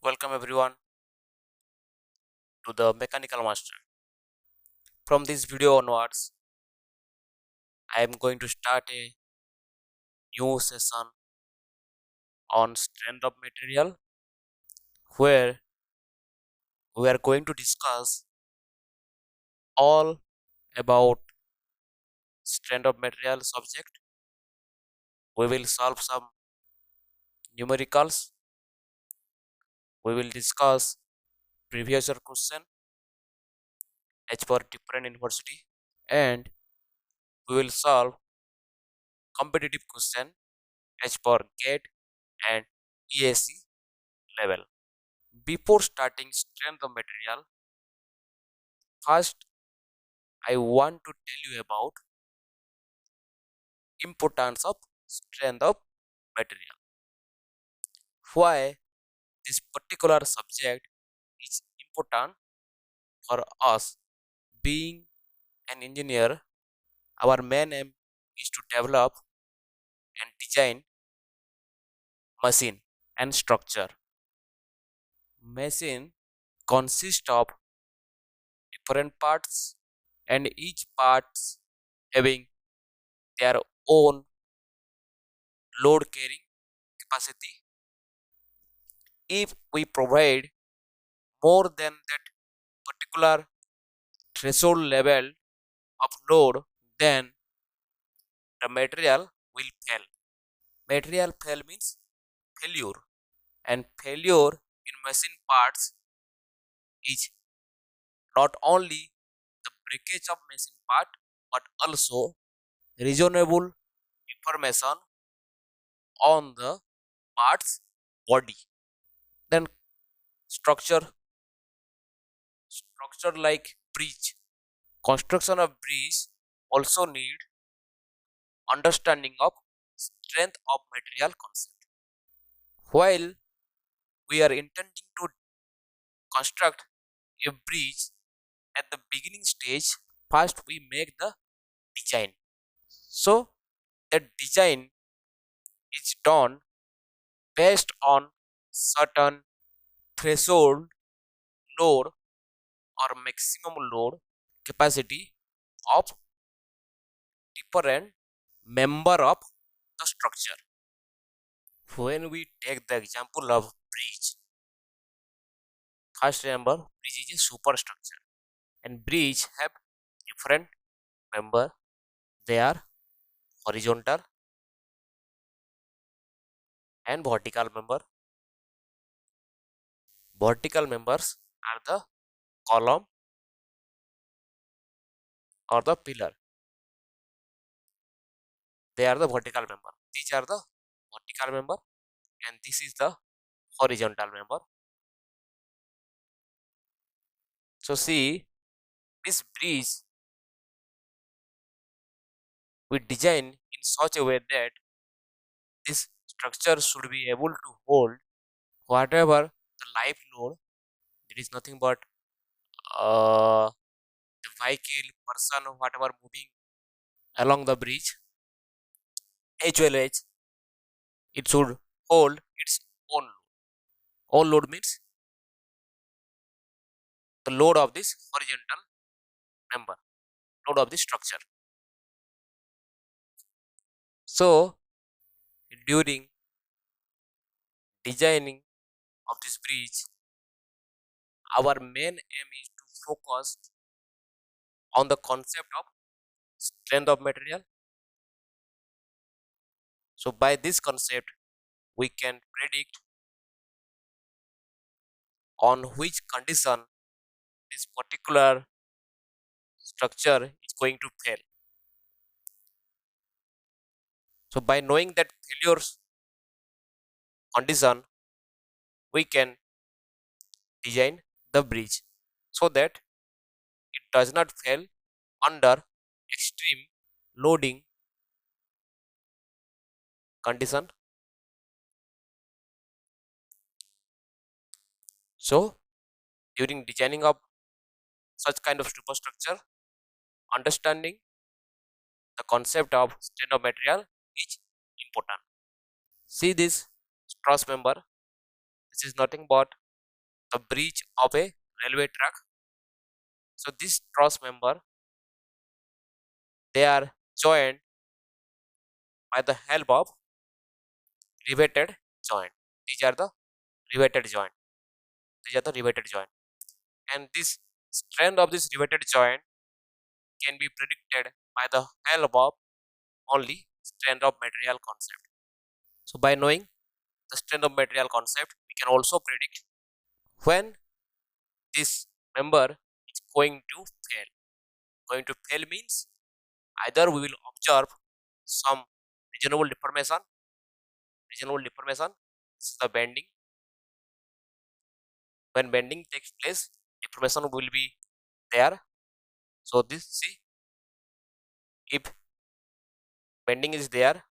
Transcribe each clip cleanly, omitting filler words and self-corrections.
Welcome everyone to the Mechanical Master. From this video onwards, I am going to start a new session on strength of material where we are going to discuss all about strength of material subject. We will solve some numericals. We will discuss previous year question as per different university, and we will solve competitive question as per GATE and EAC level. Before starting strength of material, first I want to tell you about importance of strength of material. Why this particular subject is important for us. Being an engineer, our main aim is to develop and design machine and structure. Machine consists of different parts and each parts having their own load carrying capacity. If we provide more than that particular threshold level of load, then the material will fail. Material fail means failure, and failure in machine parts is not only the breakage of machine part but also reasonable deformation on the parts body. Then structure like bridge. Construction of bridge also need understanding of strength of material concept. While we are intending to construct a bridge at the beginning stage, first we make the design. So that design is done based on certain threshold load or maximum load capacity of different member of the structure. When we take the example of bridge, first remember bridge is a superstructure and bridge have different member. They are horizontal and vertical member. Vertical members are the column or the pillar. They are the vertical member. These are the vertical member and this is the horizontal member. So see, this bridge we design in such a way that this structure should be able to hold whatever the life load. It is nothing but the vehicle, person, whatever moving along the bridge, as well as it should hold its own load. Own load means the load of this horizontal member, load of the structure. So during designing of this bridge, our main aim is to focus on the concept of strength of material. So by this concept, we can predict on which condition this particular structure is going to fail. So by knowing that failures condition, we can design the bridge so that it does not fail under extreme loading condition. So during designing of such kind of superstructure, understanding the concept of strength of material is important. See this truss member. This is nothing but the bridge of a railway track. So this truss member, they are joined by the help of riveted joint. These are the riveted joint. These are the riveted joint. And this strength of this riveted joint can be predicted by the help of only strength of material concept. So by knowing the strength of material concept, we can also predict when this member is going to fail. Going to fail means either we will observe some reasonable deformation. This is the bending. When bending takes place, deformation will be there. So this, see, if bending is there,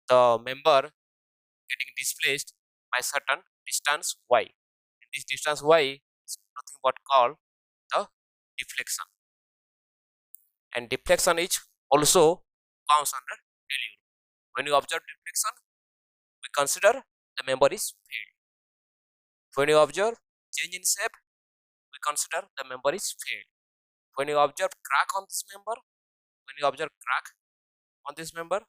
the member getting displaced by certain distance y. And this distance y is nothing but called the deflection. And deflection is also comes under failure. When you observe deflection, we consider the member is failed. When you observe change in shape, we consider the member is failed. When you observe crack on this member,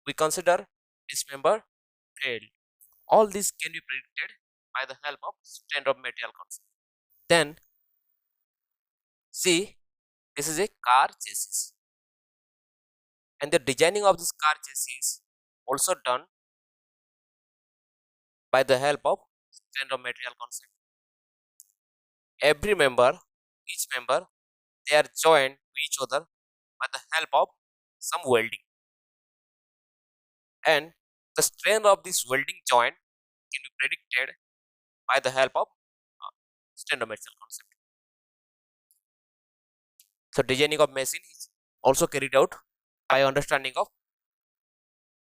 we consider this member failed. All this can be predicted by the help of strength of material concept. Then see, this is a car chassis, and the designing of this car chassis also done by the help of strength of material concept. Each member, they are joined to each other by the help of some welding, and the strength of this welding joint can be predicted by the help of strength of material concept. So designing of machine is also carried out by understanding of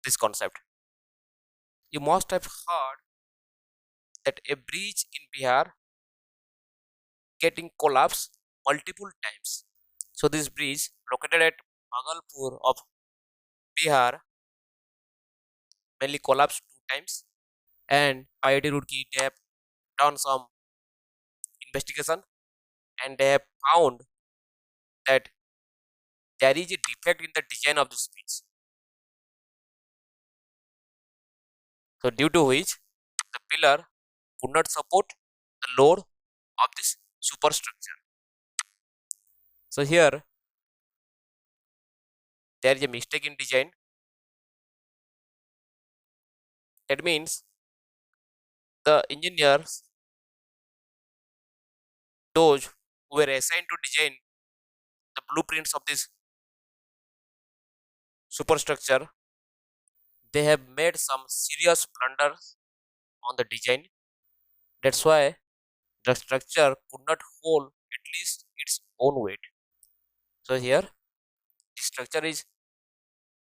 this concept. You must have heard that a bridge in Bihar getting collapsed multiple times. So this bridge located at Bhagalpur of Bihar mainly collapsed 2 times, and IIT Roorkee, they have done some investigation and they have found that there is a defect in the design of this bridge. So due to which the pillar could not support the load of this superstructure. So here there is a mistake in design. That means the engineers, those who were assigned to design the blueprints of this superstructure, they have made some serious blunders on the design. That's why the structure could not hold at least its own weight. So here the structure is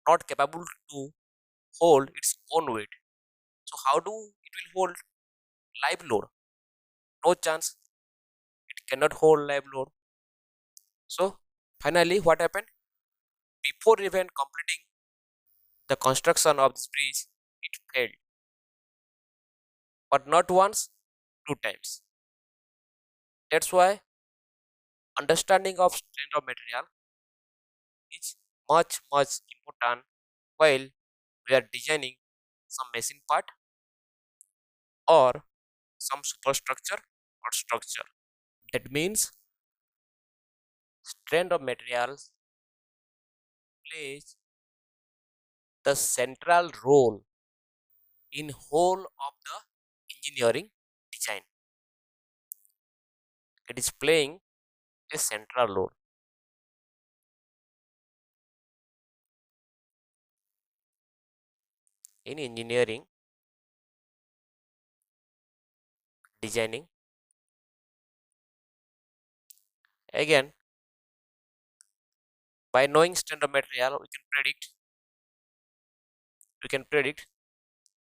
not capable to hold its own weight. So how do it will hold live load? No chance. It cannot hold live load. So finally what happened? Before even completing the construction of this bridge, it failed. But not once, 2 times. That's why understanding of strength of material is much important while we are designing some machine part or some superstructure or structure. That means strength of materials plays the central role in whole of the engineering design. It is playing a central role. In engineering designing. Again, by knowing strength of material, we can predict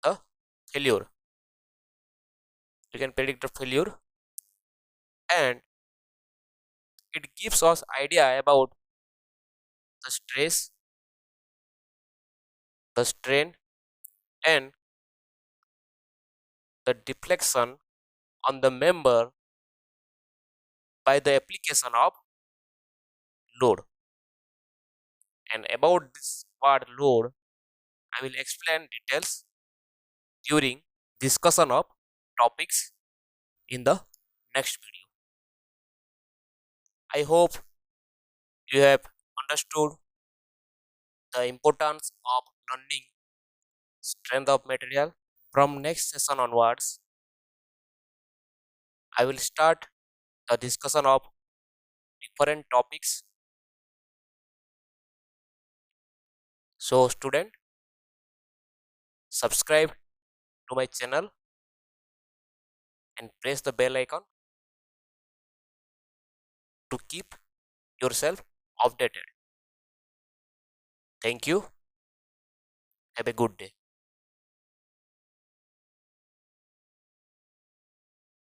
the failure. We can predict the failure, and it gives us idea about the stress, the strain, and the deflection on the member by the application of load. And about this word load, I will explain details during discussion of topics in the next video. I hope you have understood the importance of learning strength of material. From next session onwards, I will start the discussion of different topics. So student, subscribe to my channel and press the bell icon to keep yourself updated. Thank you. Have a good day.